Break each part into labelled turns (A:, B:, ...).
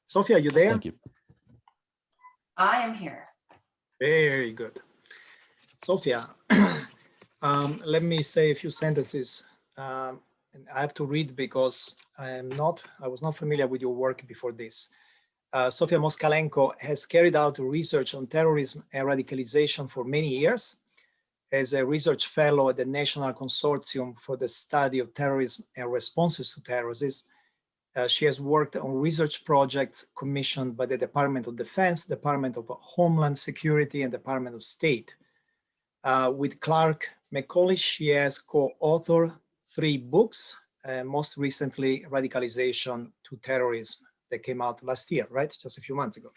A: Sophia, are you there?
B: Thank you.
C: I am here.
A: Very good. Sophia, let me say a few sentences. And I have to read because I was not familiar with your work before this. Sophia Moskalenko has carried out research on terrorism and radicalization for many years. As a research fellow at the National Consortium for the Study of Terrorism and Responses to Terrorism, she has worked on research projects commissioned by the Department of Defense, Department of Homeland Security, and Department of State. With Clark McCauley, she has co-authored 3 books, most recently Radicalization to Terrorism, that came out last year, right? Just a few months ago.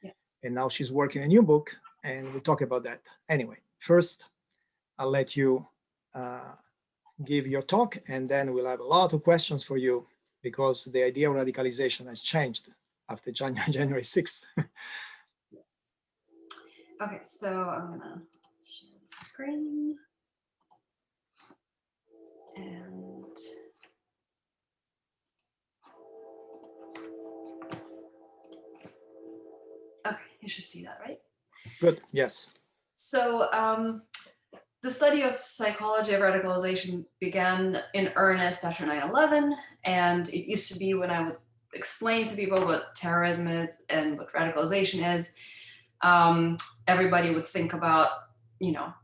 C: Yes.
A: And now she's working on a new book, and we'll talk about that. Anyway, first, I'll let you give your talk, and then we'll have a lot of questions for you, because the idea of radicalization has changed after January 6th.
C: Yes. Okay, so I'm gonna share the screen. And okay, you should see that, right?
A: Good, yes.
C: So the study of psychology of radicalization began in earnest after 9/11, and it used to be when I would explain to people what terrorism is and what radicalization is, everybody would think about,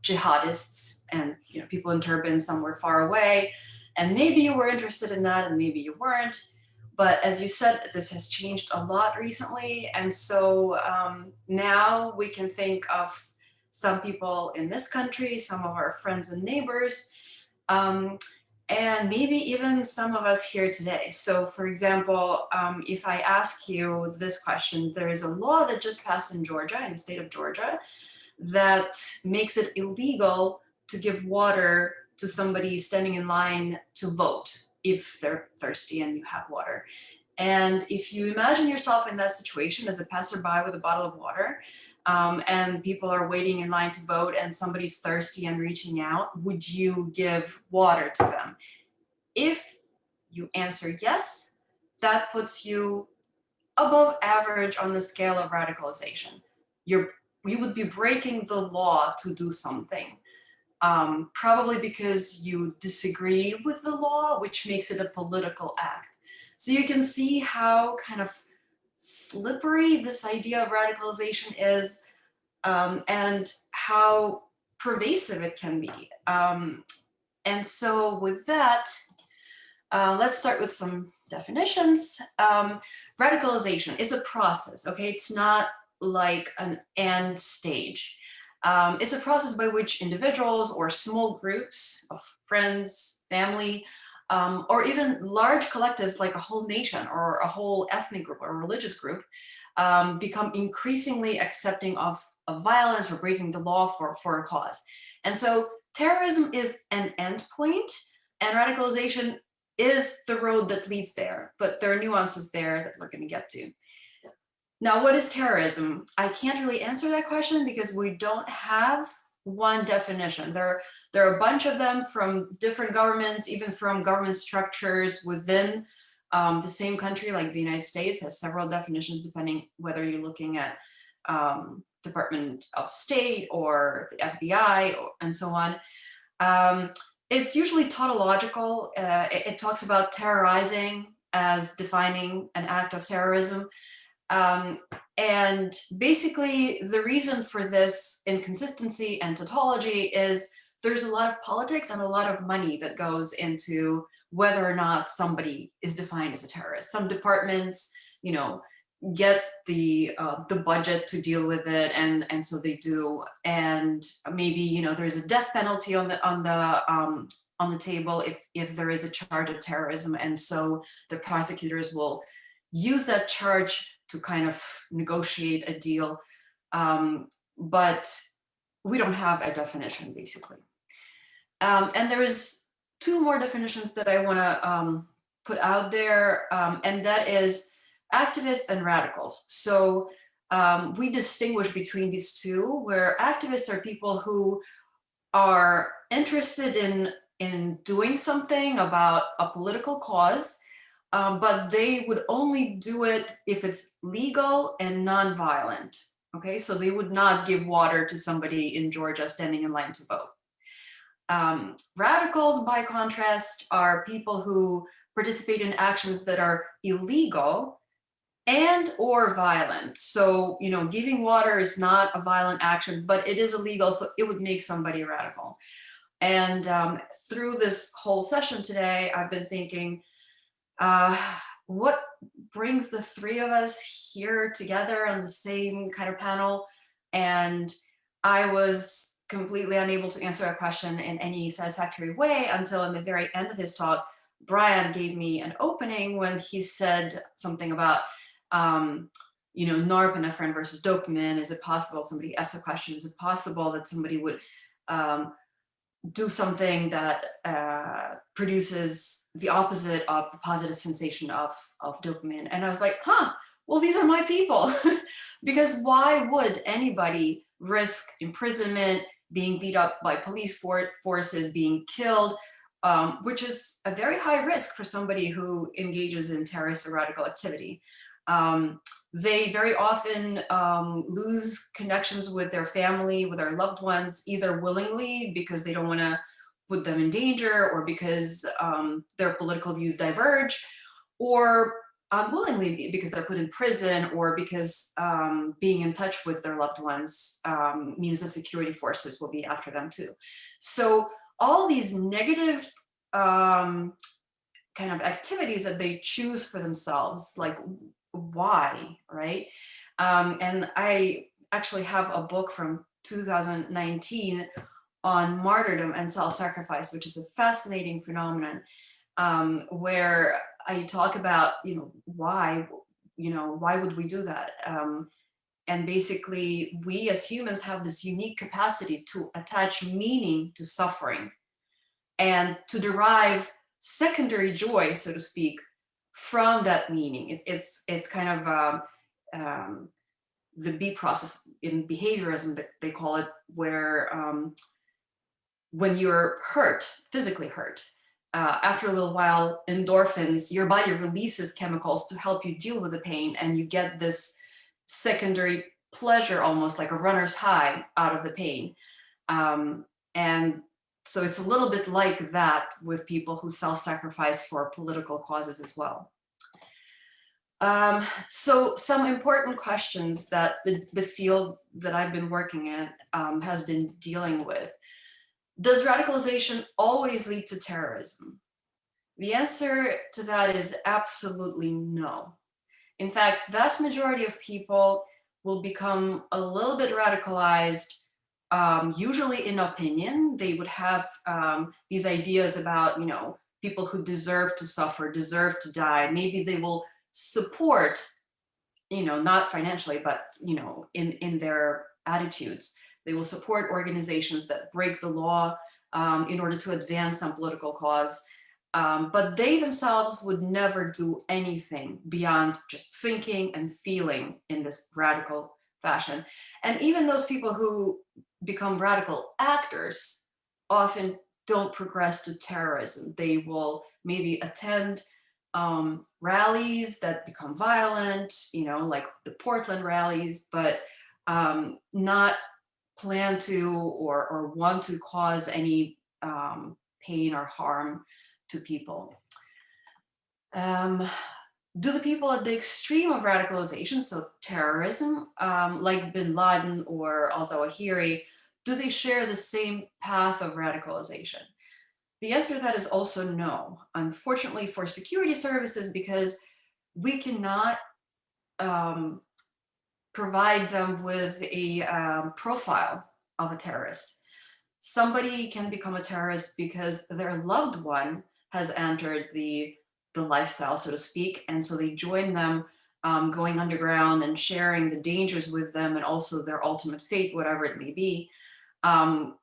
C: jihadists and people in turbans somewhere far away, and maybe you were interested in that and maybe you weren't. But as you said, this has changed a lot recently, and so now we can think of some people in this country, some of our friends and neighbors, and maybe even some of us here today. So for example, if I ask you this question, there is a law that just passed in Georgia, in the state of Georgia, that makes it illegal to give water to somebody standing in line to vote if they're thirsty and you have water. And if you imagine yourself in that situation as a passerby with a bottle of water, and people are waiting in line to vote and somebody's thirsty and reaching out, would you give water to them? If you answer yes, that puts you above average on the scale of radicalization. You would be breaking the law to do something, probably because you disagree with the law, which makes it a political act. So you can see how kind of slippery this idea of radicalization is, and how pervasive it can be. And so with that, let's start with some definitions. Radicalization is a process, okay? It's not like an end stage. It's a process by which individuals or small groups of friends, family, or even large collectives like a whole nation or a whole ethnic group or religious group become increasingly accepting of violence or breaking the law for a cause. And so terrorism is an endpoint, and radicalization is the road that leads there, but there are nuances there that we're going to get to. Now, what is terrorism? I can't really answer that question because we don't have one definition. There are a bunch of them from different governments, even from government structures within the same country, like the United States has several definitions depending whether you're looking at Department of State or the FBI and so on. It's usually tautological. It talks about terrorizing as defining an act of terrorism. And basically the reason for this inconsistency and tautology is there's a lot of politics and a lot of money that goes into whether or not somebody is defined as a terrorist. Some departments, get the budget to deal with it, and so they do. And maybe there's a death penalty on the table if there is a charge of terrorism, and so the prosecutors will use that charge to kind of negotiate a deal, but we don't have a definition basically. And there is 2 more definitions that I want to put out there, and that is activists and radicals. So we distinguish between these two, where activists are people who are interested in doing something about a political cause, but they would only do it if it's legal and non-violent. Okay, so they would not give water to somebody in Georgia standing in line to vote. Radicals, by contrast, are people who participate in actions that are illegal and or violent. So, you know, giving water is not a violent action, but it is illegal, so it would make somebody radical. And through this whole session today, I've been thinking, what brings the three of us here together on the same kind of panel? And I was completely unable to answer that question in any satisfactory way until in the very end of his talk, Brian gave me an opening when he said something about, you know, norepinephrine versus dopamine. Is it possible, somebody asked a question, is it possible that somebody would do something that produces the opposite of the positive sensation of dopamine? And I was like, huh, well, these are my people. Because why would anybody risk imprisonment, being beat up by police forces, being killed, which is a very high risk for somebody who engages in terrorist or radical activity. They very often lose connections with their family, with their loved ones, either willingly because they don't want to put them in danger, or because their political views diverge, or unwillingly because they're put in prison, or because being in touch with their loved ones means the security forces will be after them too. So all these negative kind of activities that they choose for themselves, like, why, right? And I actually have a book from 2019 on martyrdom and self-sacrifice, which is a fascinating phenomenon, where I talk about, why would we do that? And basically, we as humans have this unique capacity to attach meaning to suffering and to derive secondary joy, so to speak, from that meaning. It's kind of the B process in behaviorism, they call it, where when you're hurt, physically hurt, after a little while, endorphins, your body releases chemicals to help you deal with the pain, and you get this secondary pleasure, almost like a runner's high, out of the pain. And so it's a little bit like that with people who self-sacrifice for political causes as well. So some important questions that the field that I've been working in has been dealing with. Does radicalization always lead to terrorism? The answer to that is absolutely no. In fact, vast majority of people will become a little bit radicalized, usually in opinion. They would have these ideas about, people who deserve to suffer, deserve to die. Maybe they will support, not financially, but, in their attitudes. They will support organizations that break the law in order to advance some political cause. But they themselves would never do anything beyond just thinking and feeling in this radical fashion. And even those people who become radical actors often don't progress to terrorism. They will maybe attend rallies that become violent, like the Portland rallies, but not plan to or want to cause any pain or harm to people. Do the people at the extreme of radicalization, so terrorism, like bin Laden or al-Zawahiri, do they share the same path of radicalization? The answer to that is also no, unfortunately for security services, because we cannot provide them with a profile of a terrorist. Somebody can become a terrorist because their loved one has entered the lifestyle, so to speak, and so they join them, going underground and sharing the dangers with them, and also their ultimate fate, whatever it may be, and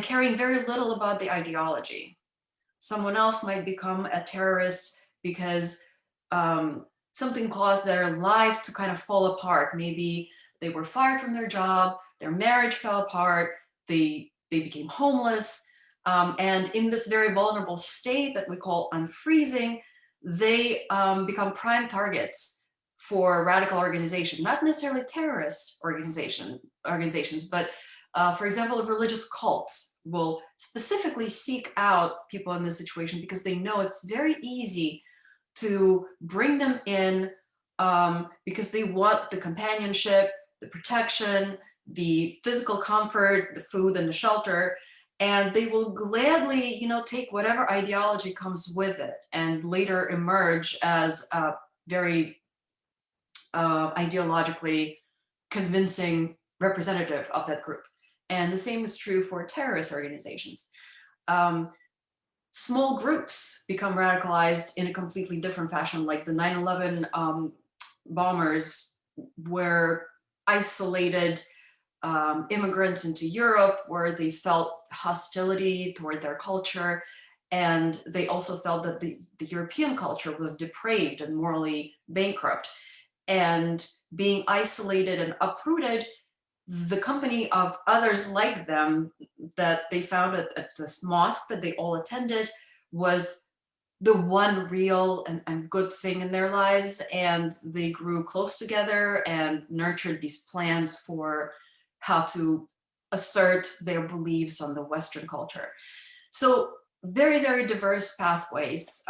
C: caring very little about the ideology. Someone else might become a terrorist because something caused their life to kind of fall apart. Maybe they were fired from their job, their marriage fell apart, they became homeless, and in this very vulnerable state that we call unfreezing, they become prime targets for radical organization, not necessarily terrorist organizations, but for example, religious cults will specifically seek out people in this situation because they know it's very easy to bring them in because they want the companionship, the protection, the physical comfort, the food and the shelter, and they will gladly, you know, take whatever ideology comes with it and later emerge as a very ideologically convincing representative of that group. And the same is true for terrorist organizations. Small groups become radicalized in a completely different fashion, like the 9/11 bombers were isolated immigrants into Europe where they felt hostility toward their culture. And they also felt that the European culture was depraved and morally bankrupt. And being isolated and uprooted, the company of others like them that they found at this mosque that they all attended was the one real and good thing in their lives. And they grew close together and nurtured these plans for how to assert their beliefs on the Western culture. So very, very diverse pathways.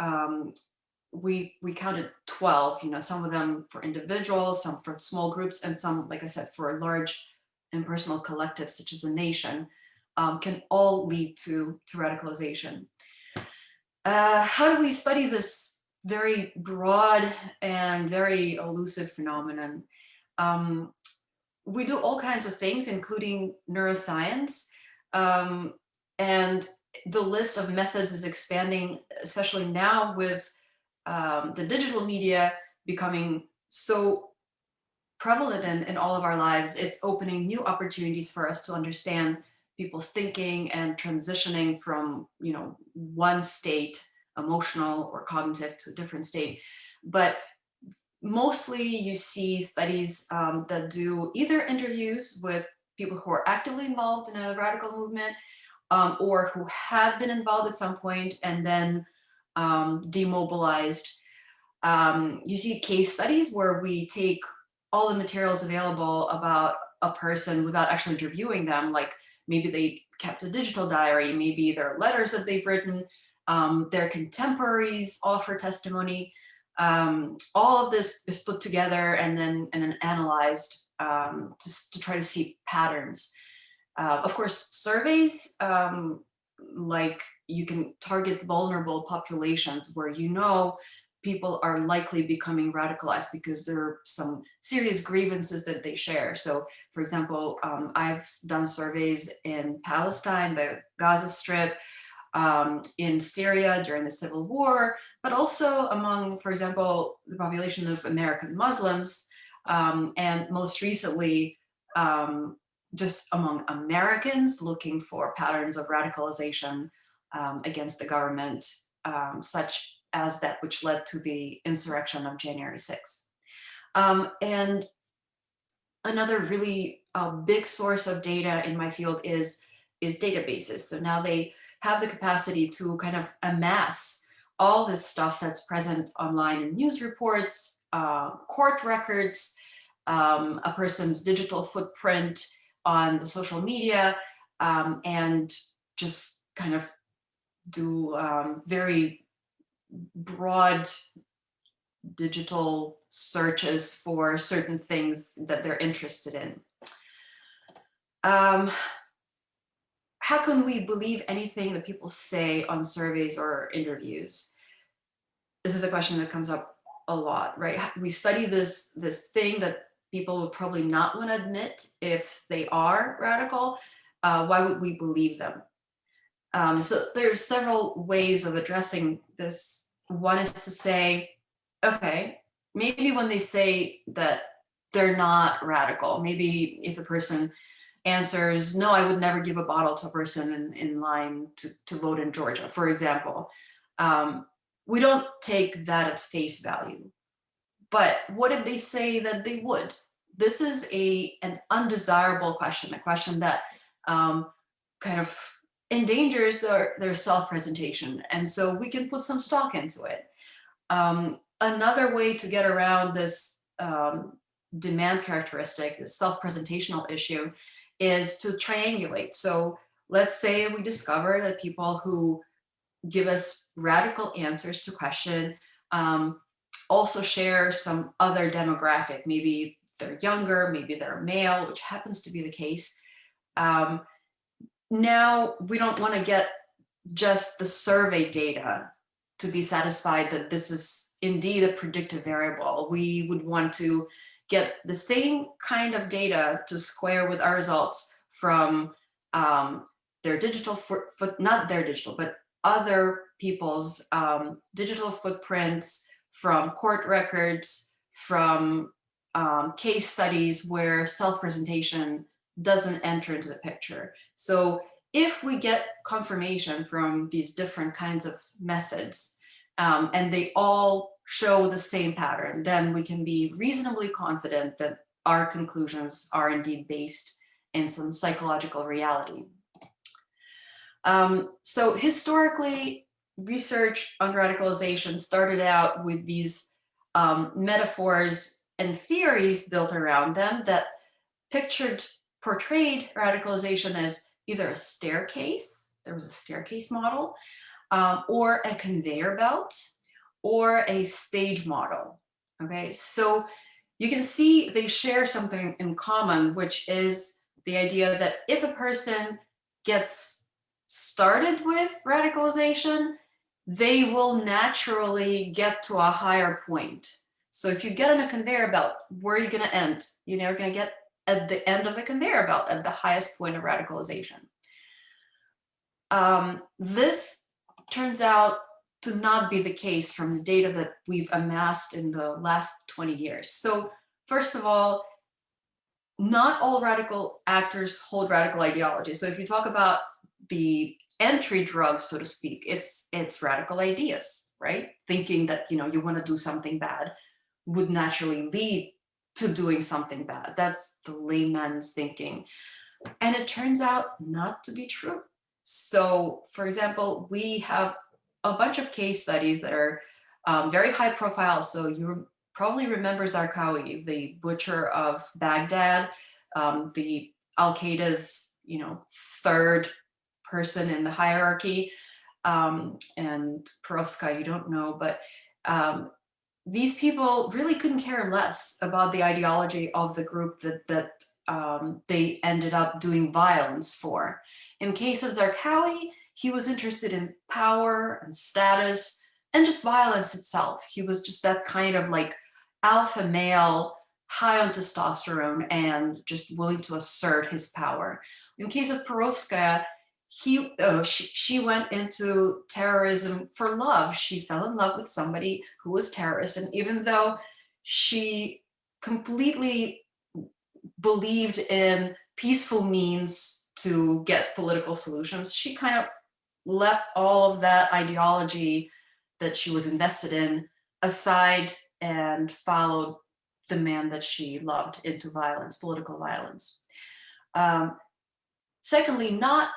C: We counted 12, you know, some of them for individuals, some for small groups, and some, like I said, for large impersonal collectives, such as a nation, can all lead to radicalization. How do we study this very broad and very elusive phenomenon? We do all kinds of things, including neuroscience, and the list of methods is expanding, especially now with the digital media becoming so prevalent in all of our lives. It's opening new opportunities for us to understand people's thinking and transitioning from, you know, one state, emotional or cognitive, to a different state. But mostly you see studies that do either interviews with people who are actively involved in a radical movement or who had been involved at some point and then demobilized. You see case studies where we take all the materials available about a person without actually interviewing them, like maybe they kept a digital diary, maybe there are letters that they've written, their contemporaries offer testimony. All of this is put together and then analyzed to try to see patterns. Of course, surveys, like you can target vulnerable populations where you know people are likely becoming radicalized because there are some serious grievances that they share. So, for example, I've done surveys in Palestine, the Gaza Strip, in Syria during the Civil War, but also among, for example, the population of American Muslims, and most recently, just among Americans looking for patterns of radicalization against the government, such as that which led to the insurrection of January 6th. And another really big source of data in my field is databases. So now they have the capacity to kind of amass all this stuff that's present online in news reports, court records, a person's digital footprint on the social media, and just kind of do very broad digital searches for certain things that they're interested in. How can we believe anything that people say on surveys or interviews? This is a question that comes up a lot, right? We study this thing that people would probably not want to admit if they are radical. Why would we believe them? So there's several ways of addressing this. One is to say, okay, maybe when they say that they're not radical, maybe if a person answers, no, I would never give a bottle to a person in line to vote in Georgia, for example, we don't take that at face value. But what if they say that they would? This is an undesirable question, a question that kind of endangers their self-presentation. And so we can put some stock into it. Another way to get around this demand characteristic, this self-presentational issue, is to triangulate. So let's say we discover that people who give us radical answers to question also share some other demographic. Maybe they're younger, maybe they're male, which happens to be the case. Now we don't want to get just the survey data to be satisfied that this is indeed a predictive variable. We would want to get the same kind of data to square with our results from their digital not their digital, but other people's digital footprints, from court records, from case studies where self-presentation doesn't enter into the picture. So if we get confirmation from these different kinds of methods, and they all show the same pattern, then we can be reasonably confident that our conclusions are indeed based in some psychological reality. So historically, research on radicalization started out with these metaphors and theories built around them that portrayed radicalization as either a staircase, there was a staircase model, or a conveyor belt, or a stage model. Okay, so you can see they share something in common, which is the idea that if a person gets started with radicalization, they will naturally get to a higher point. So if you get on a conveyor belt, where are you going to end? You're going to get at the end of the conveyor belt, at the highest point of radicalization. This turns out to not be the case from the data that we've amassed in the last 20 years. So first of all, not all radical actors hold radical ideology. So if you talk about the entry drug, so to speak, it's radical ideas, right? Thinking that you want to do something bad would naturally lead to doing something bad. That's the layman's thinking. And it turns out not to be true. So for example, we have a bunch of case studies that are very high profile. So you probably remember Zarqawi, the butcher of Baghdad, the Al-Qaeda's third person in the hierarchy, and Perovska, you don't know, but these people really couldn't care less about the ideology of the group that they ended up doing violence for. In case of Zarqawi, he was interested in power and status and just violence itself. He was just that kind of like alpha male, high on testosterone and just willing to assert his power. In case of Perovskaya, she went into terrorism for love. She fell in love with somebody who was terrorist. And even though she completely believed in peaceful means to get political solutions, she kind of left all of that ideology that she was invested in aside and followed the man that she loved into violence, political violence. Secondly, not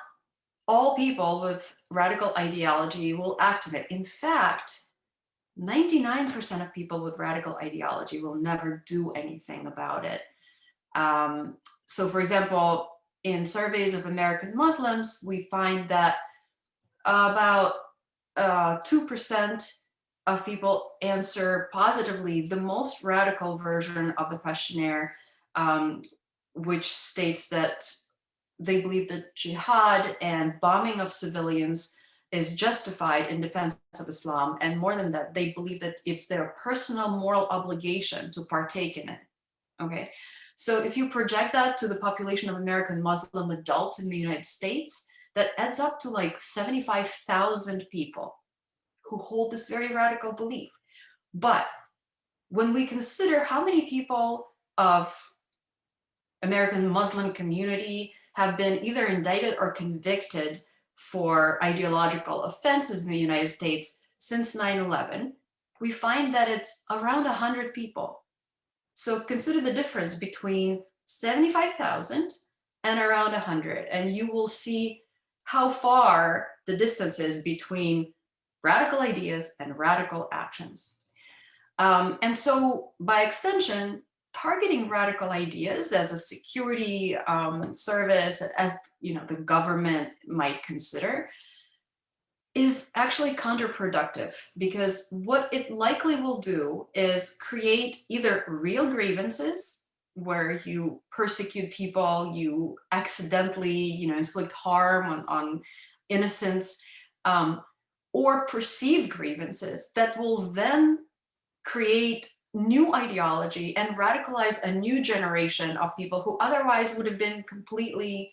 C: all people with radical ideology will act on it. In fact, 99% of people with radical ideology will never do anything about it. So for example, in surveys of American Muslims, we find that about 2% of people answer positively the most radical version of the questionnaire, which states that they believe that jihad and bombing of civilians is justified in defense of Islam. And more than that, they believe that it's their personal moral obligation to partake in it. Okay, so if you project that to the population of American Muslim adults in the United States, that adds up to like 75,000 people who hold this very radical belief. But when we consider how many people of American Muslim community have been either indicted or convicted for ideological offenses in the United States since 9/11, we find that it's around 100 people. So consider the difference between 75,000 and around 100, and you will see how far the distance is between radical ideas and radical actions. And so by extension, targeting radical ideas as a security service, as the government might consider, is actually counterproductive, because what it likely will do is create either real grievances where you persecute people, you accidentally inflict harm on innocents, or perceived grievances that will then create new ideology and radicalize a new generation of people who otherwise would have been completely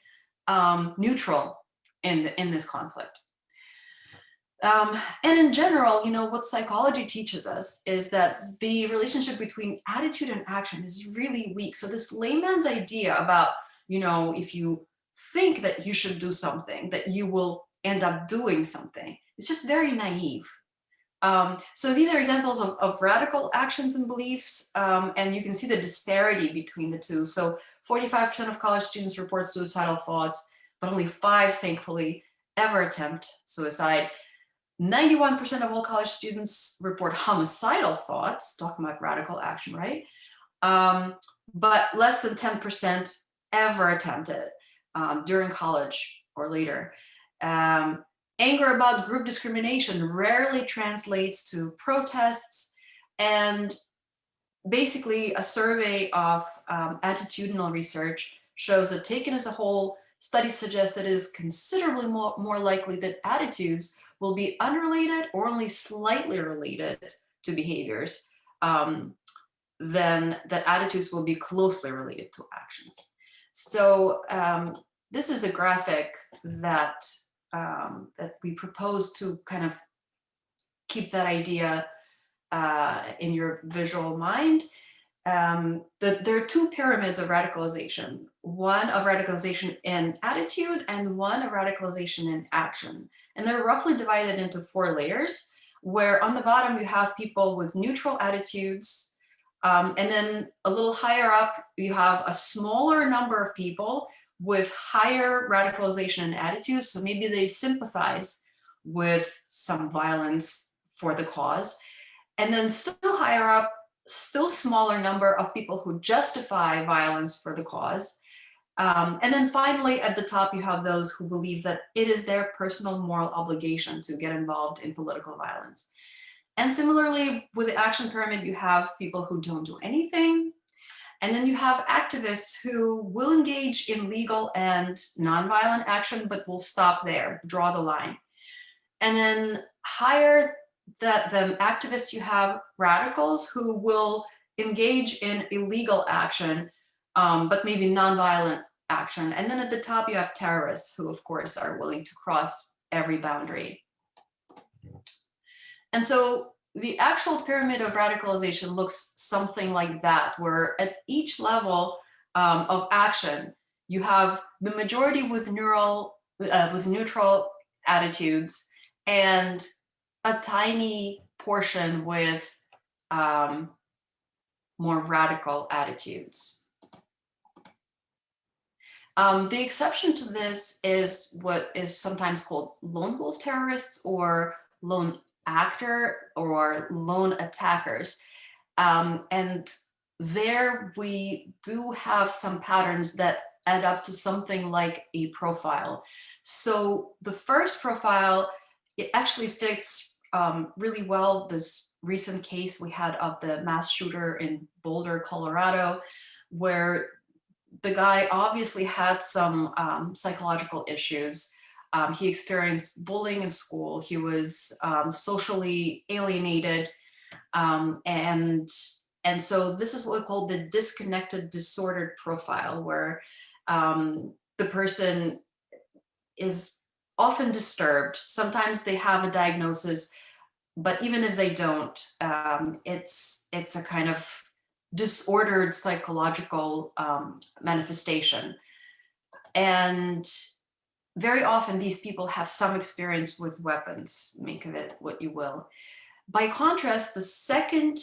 C: neutral in this conflict. And in general, what psychology teaches us is that the relationship between attitude and action is really weak. So this layman's idea about, if you think that you should do something, that you will end up doing something, it's just very naive. So these are examples of radical actions and beliefs, and you can see the disparity between the two. So 45% of college students report suicidal thoughts, but only 5, thankfully, ever attempt suicide. 91% of all college students report homicidal thoughts, talking about radical action, right? But less than 10% ever attempt it during college or later. Anger about group discrimination rarely translates to protests. And basically, a survey of attitudinal research shows that, taken as a whole, studies suggest that it is considerably more likely that attitudes will be unrelated or only slightly related to behaviors than that attitudes will be closely related to actions. So this is a graphic that we propose to kind of keep that idea in your visual mind. There are 2 pyramids of radicalization, one of radicalization in attitude and one of radicalization in action. And they're roughly divided into 4 layers, where on the bottom you have people with neutral attitudes, and then a little higher up you have a smaller number of people with higher radicalization and attitudes. So maybe they sympathize with some violence for the cause. And then still higher up, still smaller number of people who justify violence for the cause. And then finally, at the top, you have those who believe that it is their personal moral obligation to get involved in political violence. And similarly, with the action pyramid, you have people who don't do anything. And then you have activists who will engage in legal and nonviolent action, but will stop there, draw the line. And then higher than activists, you have radicals who will engage in illegal action, but maybe nonviolent action. And then at the top, you have terrorists who, of course, are willing to cross every boundary. And so the actual pyramid of radicalization looks something like that, where at each level of action, you have the majority with neutral attitudes and a tiny portion with more radical attitudes. The exception to this is what is sometimes called lone wolf terrorists, or lone actor, or lone attackers. And there we do have some patterns that add up to something like a profile. So the first profile, it actually fits really well this recent case we had of the mass shooter in Boulder, Colorado, where the guy obviously had some psychological issues. He experienced bullying in school. He was socially alienated. And so this is what we call the disconnected disordered profile, where the person is often disturbed. Sometimes they have a diagnosis, but even if they don't, it's a kind of disordered psychological manifestation. And very often these people have some experience with weapons, make of it what you will. By contrast, the second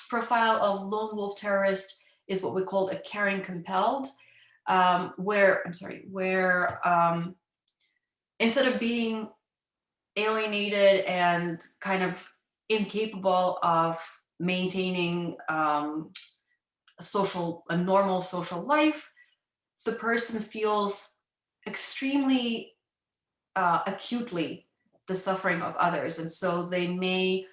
C: profile of lone wolf terrorist is what we call a caring compelled, where instead of being alienated and kind of incapable of maintaining a normal social life, the person feels extremely acutely the suffering of others, and so they may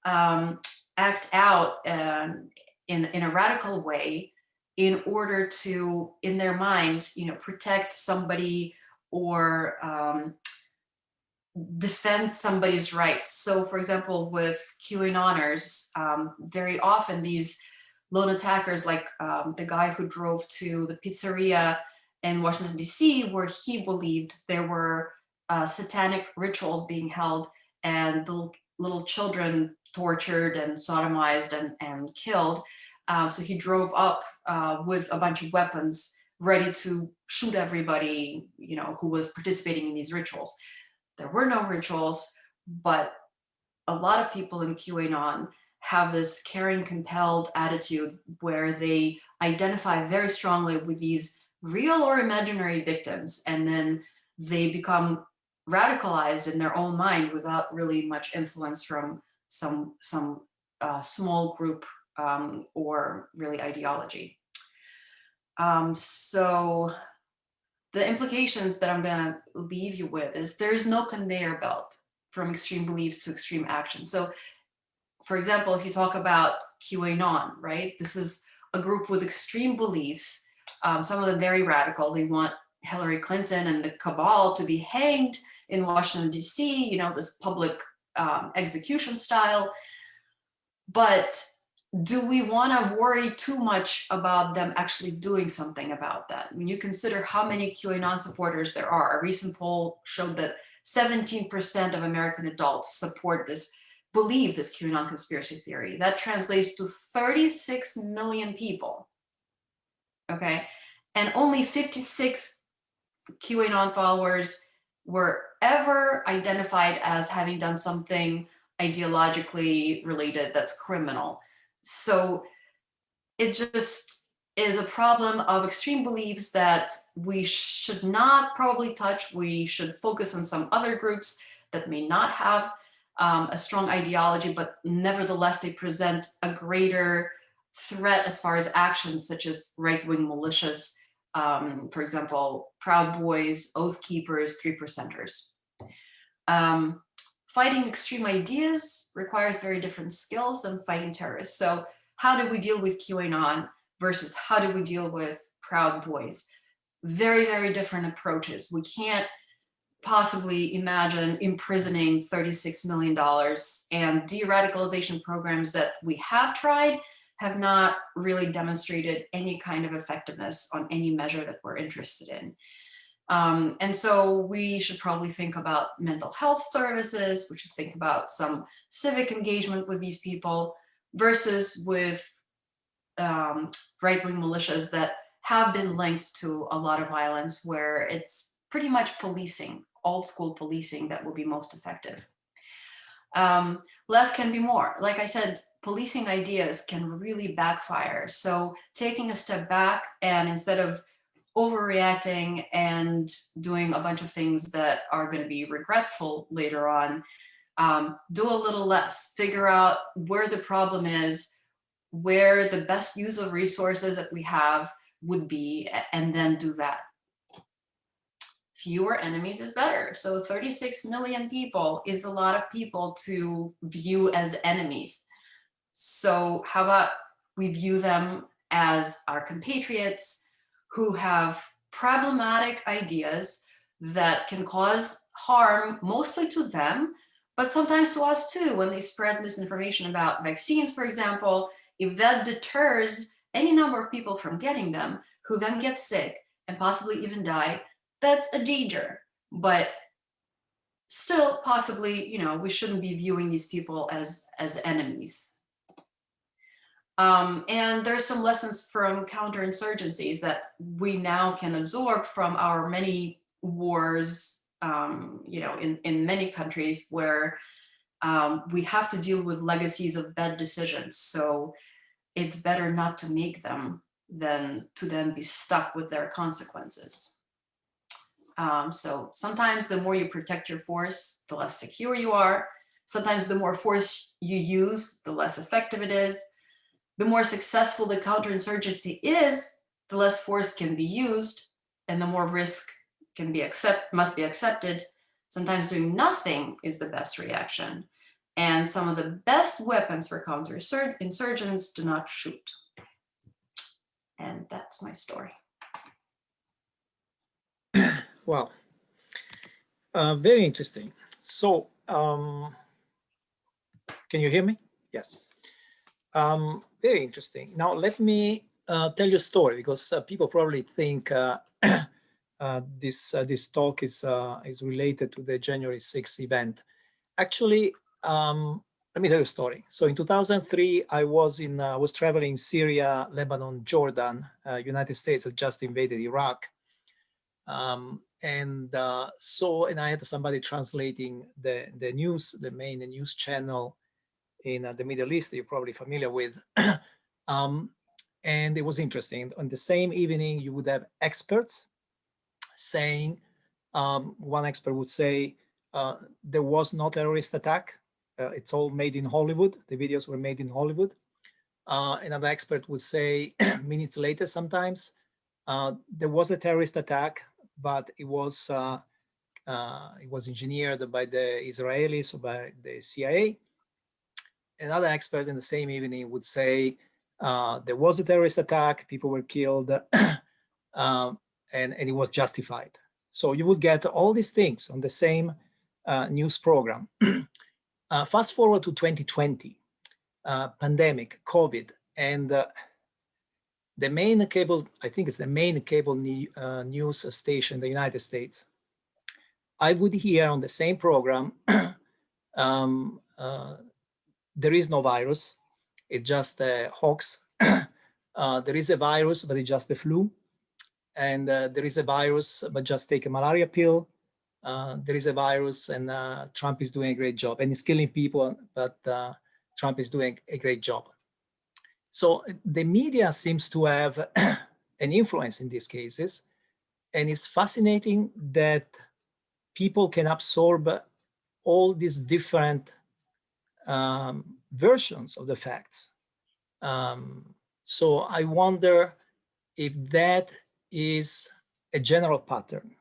C: act out in a radical way in order to, in their mind, protect somebody or defend somebody's rights. So, for example, with QAnoners, very often these lone attackers, like the guy who drove to the pizzeria in Washington, D.C., where he believed there were satanic rituals being held and the little children tortured and sodomized and killed. So he drove up with a bunch of weapons, ready to shoot everybody, who was participating in these rituals. There were no rituals, but a lot of people in QAnon have this caring, compelled attitude where they identify very strongly with these real or imaginary victims, and then they become radicalized in their own mind without really much influence from some small group or really ideology. So the implications that I'm going to leave you with is there's no conveyor belt from extreme beliefs to extreme action. So, for example, if you talk about QAnon, right? This is a group with extreme beliefs, some of them very radical. They want Hillary Clinton and the cabal to be hanged in Washington, D.C., this public execution style. But do we want to worry too much about them actually doing something about that? When you consider how many QAnon supporters there are, a recent poll showed that 17% of American adults believe this QAnon conspiracy theory. That translates to 36 million people, okay? And only 56 QAnon followers were ever identified as having done something ideologically related that's criminal. So it just is a problem of extreme beliefs that we should not probably touch. We should focus on some other groups that may not have a strong ideology, but nevertheless they present a greater threat as far as actions such as right-wing militias, for example, Proud Boys, Oath Keepers, Three Percenters. Fighting extreme ideas requires very different skills than fighting terrorists. So how do we deal with QAnon versus how do we deal with Proud Boys? Very, very different approaches. We can't possibly imagine imprisoning $36 million, and de-radicalization programs that we have tried have not really demonstrated any kind of effectiveness on any measure that we're interested in. And so we should probably think about mental health services. We should think about some civic engagement with these people versus with right-wing militias that have been linked to a lot of violence, where it's pretty much policing, old school policing, that will be most effective. Less can be more. Like I said, policing ideas can really backfire. So taking a step back and instead of overreacting and doing a bunch of things that are going to be regretful later on, do a little less, figure out where the problem is, where the best use of resources that we have would be, and then do that. Fewer enemies is better. So 36 million people is a lot of people to view as enemies. So how about we view them as our compatriots who have problematic ideas that can cause harm mostly to them, but sometimes to us too, when they spread misinformation about vaccines, for example. If that deters any number of people from getting them, who then get sick and possibly even die, that's a danger. But still, possibly, we shouldn't be viewing these people as enemies. And there's some lessons from counterinsurgencies that we now can absorb from our many wars, in many countries where we have to deal with legacies of bad decisions. So it's better not to make them than to then be stuck with their consequences. So sometimes the more you protect your force, the less secure you are. Sometimes the more force you use, the less effective it is. The more successful the counterinsurgency is, the less force can be used, and the more risk can be must be accepted. Sometimes doing nothing is the best reaction. And some of the best weapons for counterinsurgents do not shoot. And that's my story.
A: Wow. Very interesting. So, can you hear me? Yes. Very interesting. Now, let me tell you a story, because people probably think this talk is related to the January 6th event. Actually, let me tell you a story. So in 2003, I was traveling Syria, Lebanon, Jordan. United States had just invaded Iraq. And I had somebody translating the news, the main news channel in the Middle East that you're probably familiar with. And it was interesting. On the same evening, you would have experts saying, one expert would say, there was no terrorist attack. It's all made in Hollywood. The videos were made in Hollywood. Another expert would say, minutes later sometimes, there was a terrorist attack, but it was engineered by the Israelis or by the CIA. Another expert in the same evening would say, there was a terrorist attack, people were killed, and it was justified. So you would get all these things on the same news program. Fast forward to 2020, pandemic, COVID, and the main cable, I think it's the main cable news station in the United States. I would hear on the same program, there is no virus, it's just a hoax. There is a virus, but it's just the flu. And there is a virus, but just take a malaria pill. There is a virus, and Trump is doing a great job, and he's killing people, but Trump is doing a great job. So the media seems to have an influence in these cases, and it's fascinating that people can absorb all these different versions of the facts. So I wonder if that is a general pattern.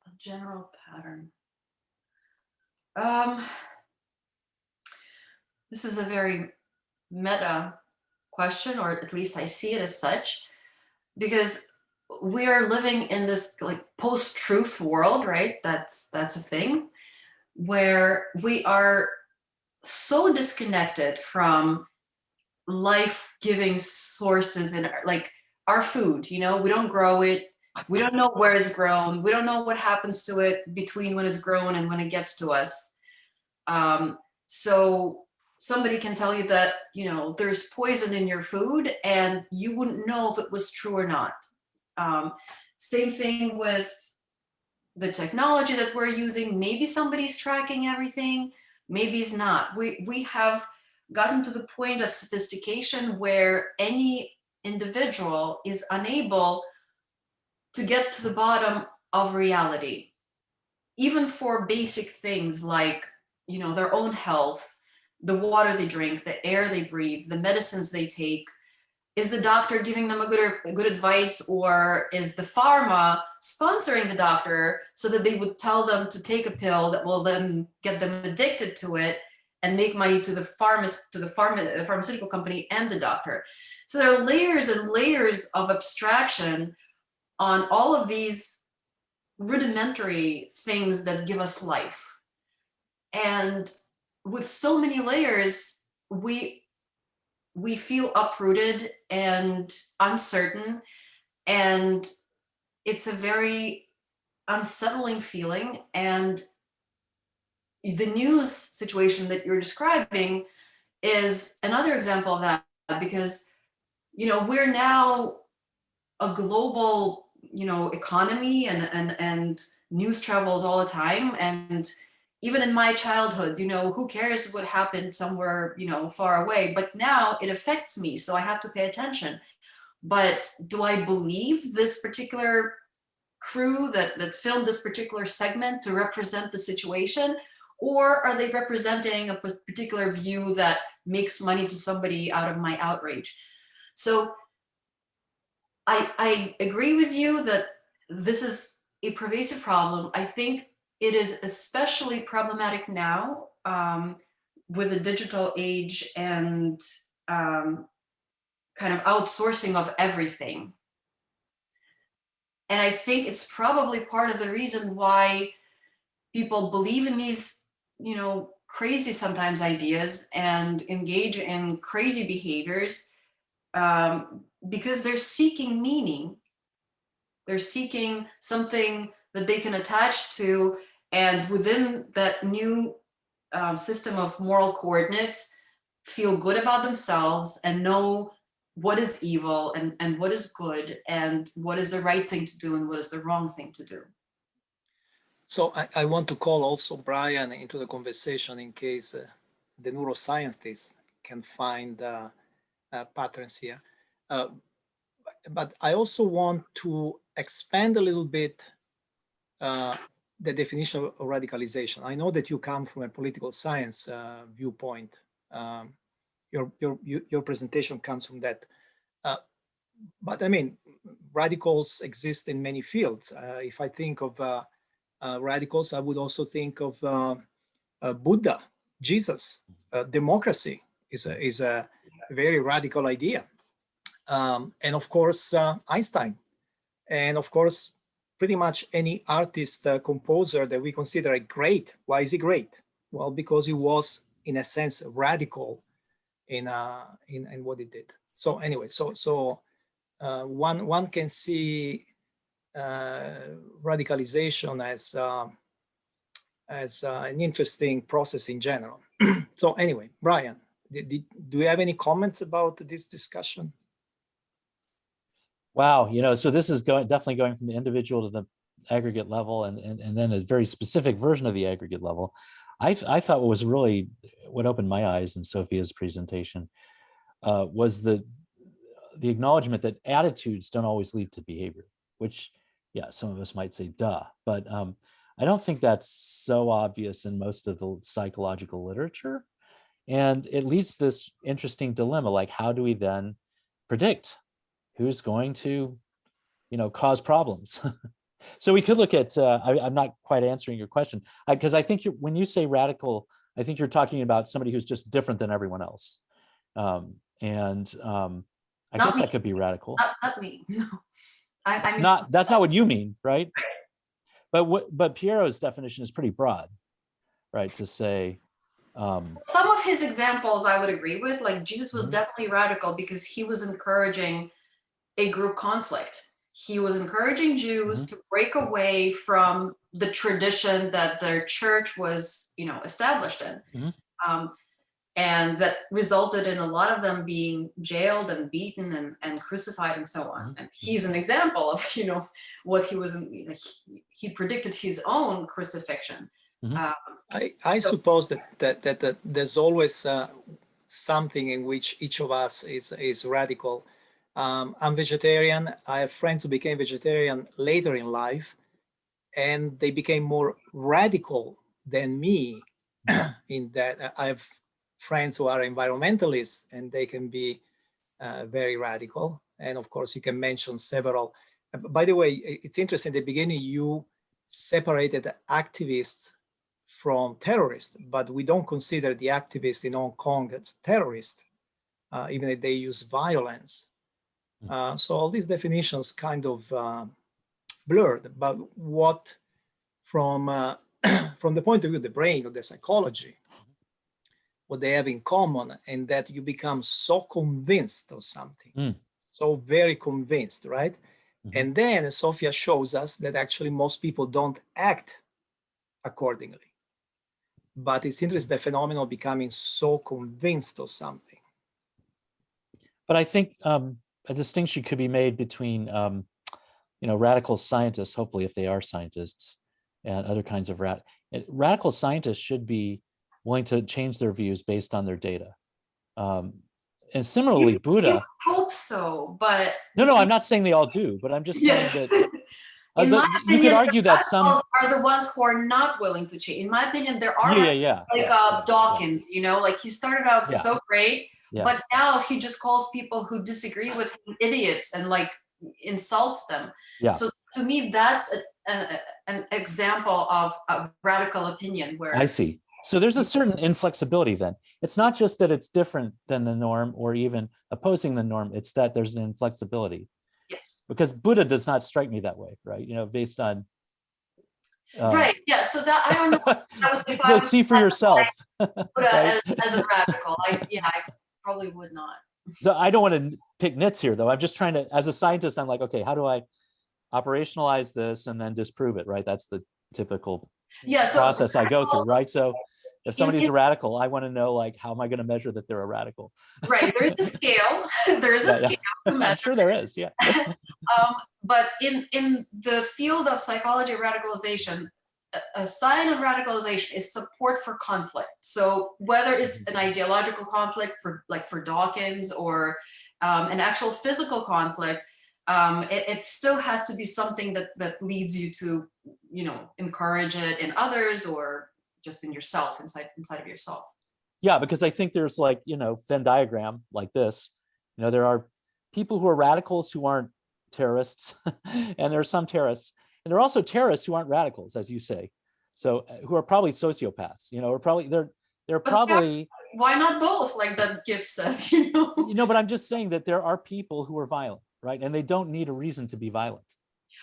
C: A general pattern. This is a very meta question, or at least I see it as such, because we are living in this like post-truth world, right? That's a thing where we are so disconnected from life-giving sources in like our food. You know, we don't grow it, we don't know where it's grown, we don't know what happens to it between when it's grown and when it gets to us. So somebody can tell you that, you know, there's poison in your food and you wouldn't know if it was true or not. Same thing with the technology that we're using. Maybe somebody's tracking everything, maybe it's not. We have gotten to the point of sophistication where any individual is unable to get to the bottom of reality, even for basic things like, you know, their own health, the water they drink, the air they breathe, the medicines they take. Is the doctor giving them a good advice, or is the pharma sponsoring the doctor so that they would tell them to take a pill that will then get them addicted to it and make money to the pharmaceutical company and the doctor? So there are layers and layers of abstraction on all of these rudimentary things that give us life. And with so many layers, we feel uprooted and uncertain, and it's a very unsettling feeling. And the news situation that you're describing is another example of that, because, you know, we're now a global, you know, economy, and news travels all the time. And even in my childhood, you know, who cares what happened somewhere, you know, far away, but now it affects me, so I have to pay attention. But do I believe this particular crew that filmed this particular segment to represent the situation, or are they representing a particular view that makes money to somebody out of my outrage? So I agree with you that this is a pervasive problem. I think it is especially problematic now with the digital age and kind of outsourcing of everything. And I think it's probably part of the reason why people believe in these, crazy sometimes ideas and engage in crazy behaviors because they're seeking meaning. They're seeking something that they can attach to, and within that new system of moral coordinates, feel good about themselves and know what is evil and what is good and what is the right thing to do and what is the wrong thing to do.
A: So I want to call also Brian into the conversation in case the neuroscientists can find patterns here. But I also want to expand a little bit the definition of radicalization. I know that you come from a political science viewpoint. Your presentation comes from that. But I mean, radicals exist in many fields. If I think of radicals, I would also think of Buddha, Jesus. Democracy is a very radical idea. And of course, Einstein. And of course, pretty much any artist, composer that we consider a great. Why is he great? Well, because he was, in a sense, radical in what he did. So anyway, so one can see radicalization as an interesting process in general. So anyway, Brian, do you have any comments about this discussion?
B: Wow, so this is definitely going from the individual to the aggregate level, and then a very specific version of the aggregate level. I thought what opened my eyes in Sophia's presentation was the acknowledgement that attitudes don't always lead to behavior, which, yeah, some of us might say, duh, but I don't think that's so obvious in most of the psychological literature. And it leads to this interesting dilemma, like, how do we then predict who's going to, cause problems? So we could look at, I'm not quite answering your question, because I think when you say radical, I think you're talking about somebody who's just different than everyone else. I guess that could be radical.
C: Not me, no.
B: That's not what you mean, right? But Piero's definition is pretty broad, right? To say,
C: some of his examples I would agree with, like Jesus was definitely radical because he was encouraging a group conflict. He was encouraging Jews to break away from the tradition that their church was, established in. And that resulted in a lot of them being jailed and beaten and crucified and so on. And he's an example of, what he was, he predicted his own crucifixion.
A: I suppose that there's always something in which each of us is radical. I'm vegetarian. I have friends who became vegetarian later in life, and they became more radical than me in that I have friends who are environmentalists, and they can be very radical. And of course, you can mention several. By the way, it's interesting, at the beginning, you separated activists from terrorists, but we don't consider the activists in Hong Kong as terrorists, even if they use violence. So all these definitions kind of blurred, but what from the point of view of the brain, of the psychology, what they have in common, and that you become so convinced of something, so very convinced, right? And then Sophia shows us that actually most people don't act accordingly. But it's interesting, the phenomenon of becoming so convinced of something.
B: But I think a distinction could be made between, radical scientists, hopefully if they are scientists, and other kinds of radical scientists should be willing to change their views based on their data. And similarly, Buddha.
C: You hope so, but
B: No, I'm not saying they all do, but I'm just saying that
C: In my
B: you
C: opinion,
B: could argue
C: the
B: that some,
C: radicals are the ones who are not willing to change. In my opinion, there are like Dawkins, you know, like he started out so great, but now he just calls people who disagree with him idiots and like insults them. So to me, that's an example of a radical opinion where
B: I see. So there's a certain inflexibility then. It's not just that it's different than the norm or even opposing the norm, it's that there's an inflexibility.
C: Yes.
B: Because Buddha does not strike me that way, right? You know, based on
C: right. Yeah. So that I don't know. If
B: so see for yourself.
C: Buddha
B: Right?
C: as a radical, I probably would not.
B: So I don't want to pick nits here, though. I'm just trying to, as a scientist, I'm like, okay, how do I operationalize this and then disprove it? Right? That's the typical process I go through, right? So if somebody's a radical, I want to know, like, how am I going to measure that they're a radical?
C: Right. There's a scale. There is a scale to measure.
B: I'm sure there is. Yeah.
C: But in the field of psychology of radicalization, a sign of radicalization is support for conflict. So whether it's an ideological conflict for Dawkins or an actual physical conflict, it still has to be something that leads you to, you know, encourage it in others or just in yourself, inside of yourself.
B: Yeah, because I think there's, like, you know, Venn diagram like this. You know, there are people who are radicals who aren't terrorists, and there are some terrorists, and there are also terrorists who aren't radicals, as you say. So who are probably sociopaths, you know, or probably they're probably.
C: Why not both? Like that gift says, you know.
B: You know, but I'm just saying that there are people who are violent, right? And they don't need a reason to be violent.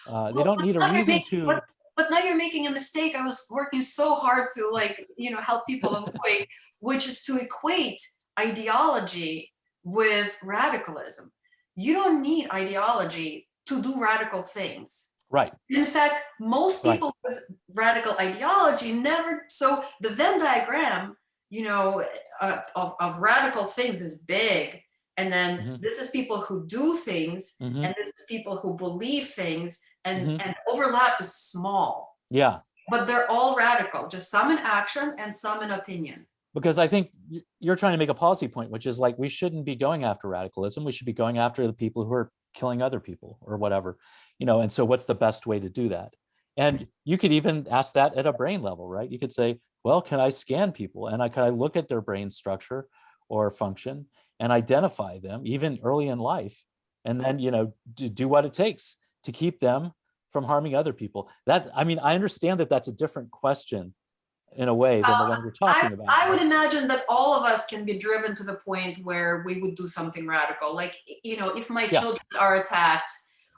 B: They don't need a reason to.
C: But now you're making a mistake. I was working so hard to, like, you know, help people avoid, which is to equate ideology with radicalism. You don't need ideology to do radical things.
B: Right.
C: In fact, most people with radical ideology never. So the Venn diagram, you know, of radical things is big. And then this is people who do things, and this is people who believe things, and overlap is small.
B: Yeah.
C: But they're all radical, just some in action and some in opinion.
B: Because I think you're trying to make a policy point, which is like, we shouldn't be going after radicalism. We should be going after the people who are killing other people or whatever, you know, and so what's the best way to do that? And you could even ask that at a brain level, right? You could say, well, can I scan people and can I look at their brain structure or function and identify them even early in life, and then, you know, do what it takes to keep them from harming other people? That, I mean, I understand that that's a different question in a way than the one we're talking about.
C: I would imagine that all of us can be driven to the point where we would do something radical. Like, you know, if my children are attacked,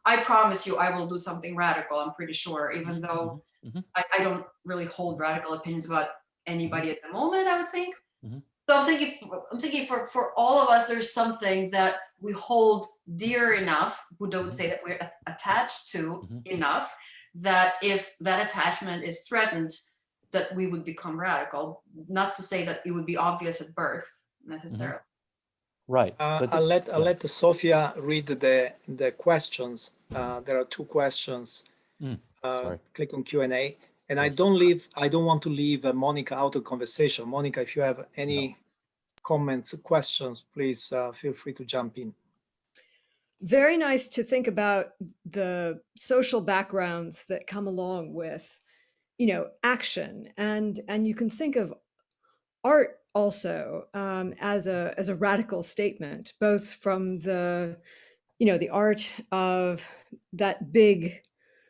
C: I promise you I will do something radical, I'm pretty sure, even though I don't really hold radical opinions about anybody at the moment, I would think. So I'm thinking for all of us, there's something that we hold dear enough, who don't say that we're attached to enough, that if that attachment is threatened, that we would become radical. Not to say that it would be obvious at birth necessarily.
B: Right.
A: I'll let Sophia read the questions. There are two questions. Click on Q&A. And I don't want to leave Monica out of conversation. Monica, if you have any comments, questions, please feel free to jump in.
D: Very nice to think about the social backgrounds that come along with, you know, action, and you can think of art also as a radical statement, both from the, you know, the art of that big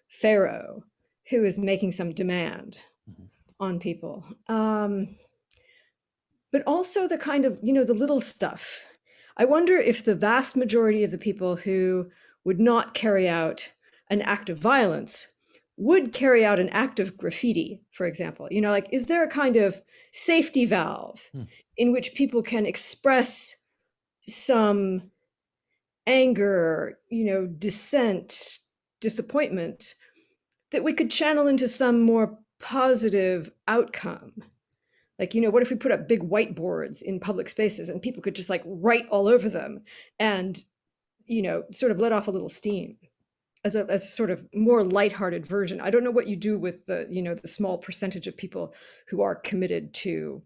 D: pharaoh who is making some demand on people, but also the kind of, you know, the little stuff. I wonder if the vast majority of the people who would not carry out an act of violence would carry out an act of graffiti, for example. You know, like, is there a kind of safety valve in which people can express some anger, you know, dissent, disappointment, that we could channel into some more positive outcome? Like, you know, what if we put up big whiteboards in public spaces and people could just like write all over them and, you know, sort of let off a little steam as a sort of more lighthearted version? I don't know what you do with the, you know, the small percentage of people who are committed to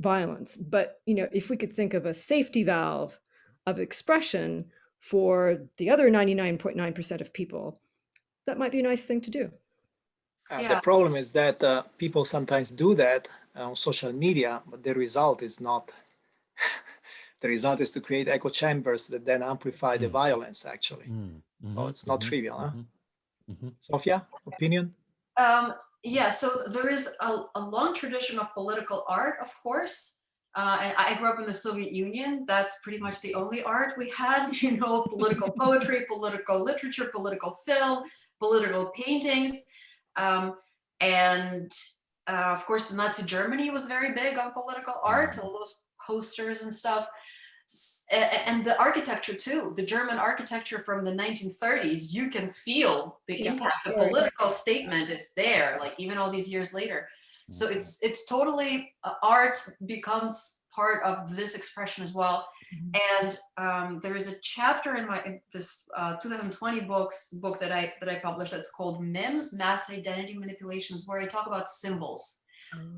D: violence, but, you know, if we could think of a safety valve of expression for the other 99.9% of people, that might be a nice thing to do.
A: The problem is that people sometimes do that on social media, but the result is not. The result is to create echo chambers that then amplify the violence, actually. So it's not trivial, huh? Sophia, opinion?
C: Yeah, so there is a long tradition of political art, of course. And I grew up in the Soviet Union. That's pretty much the only art we had, you know, political poetry, political literature, political film, political paintings. And of course, Nazi Germany was very big on political art, all those posters and stuff. And the architecture too, the German architecture from the 1930s, you can feel the impact. The political statement is there, like even all these years later. So it's totally, art becomes part of this expression as well. And there is a chapter in this 2020 book that I published that's called MIMS, Mass Identity Manipulations, where I talk about symbols,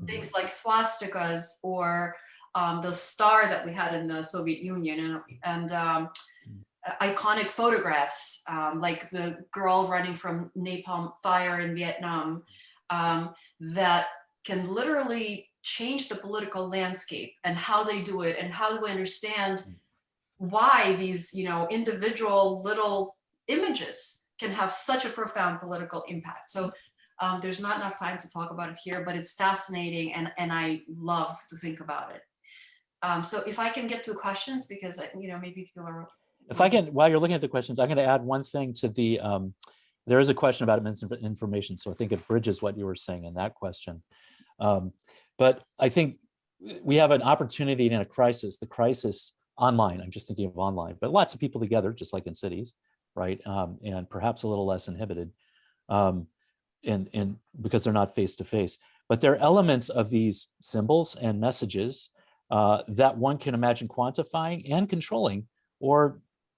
C: things like swastikas or the star that we had in the Soviet Union, and iconic photographs, like the girl running from napalm fire in Vietnam, that can literally change the political landscape and how they do it, and how do we understand why these, you know, individual little images can have such a profound political impact. So there's not enough time to talk about it here, but it's fascinating, and I love to think about it. So if I can get to the questions, because, you know, maybe people are.
B: If I can, while you're looking at the questions, I'm going to add one thing to the, there is a question about misinformation. So I think it bridges what you were saying in that question. But I think we have an opportunity in a crisis, the crisis online, I'm just thinking of online, but lots of people together, just like in cities, right? And perhaps a little less inhibited because they're not face to face. But there are elements of these symbols and messages that one can imagine quantifying and controlling,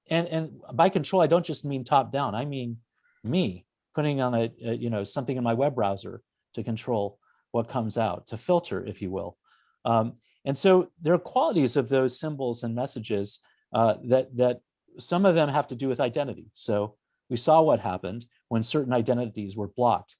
B: and by control, I don't just mean top down. I mean me putting on you know, something in my web browser to control what comes out, to filter, if you will. And so there are qualities of those symbols and messages that some of them have to do with identity. So we saw what happened when certain identities were blocked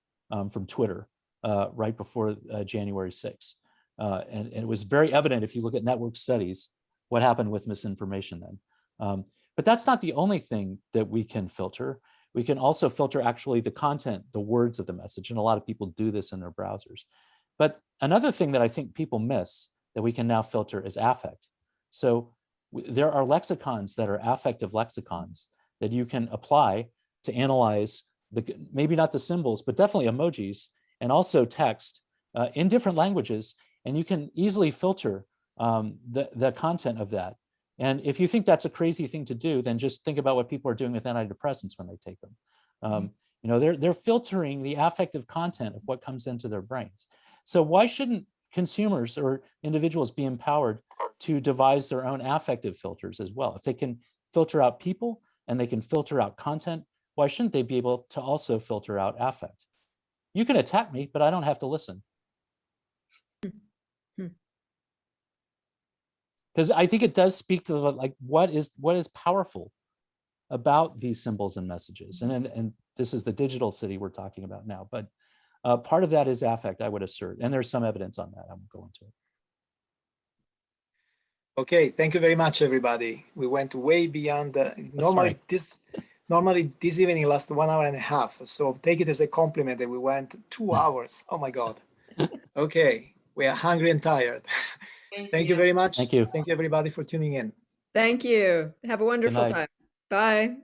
B: from Twitter right before January 6th. And it was very evident if you look at network studies, what happened with misinformation then. But that's not the only thing that we can filter. We can also filter actually the content, the words of the message. And a lot of people do this in their browsers. But another thing that I think people miss that we can now filter is affect. So there are lexicons that are affective lexicons that you can apply to analyze maybe not the symbols, but definitely emojis and also text in different languages. And you can easily filter the content of that. And if you think that's a crazy thing to do, then just think about what people are doing with antidepressants when they take them. You know, they're filtering the affective content of what comes into their brains. So why shouldn't consumers or individuals be empowered to devise their own affective filters as well? If they can filter out people and they can filter out content, why shouldn't they be able to also filter out affect? You can attack me, but I don't have to listen. Because I think it does speak to like what is powerful about these symbols and messages. And this is the digital city we're talking about now, but part of that is affect, I would assert. And there's some evidence on that. I won't go into it.
A: Okay, thank you very much, everybody. We went way beyond normally this evening lasts 1 hour and a half. So take it as a compliment that we went 2 hours. Oh my God. Okay, we are hungry and tired. Thank you very much.
B: Thank you.
A: Thank you, everybody, for tuning in.
D: Thank you. Have a wonderful time. Bye.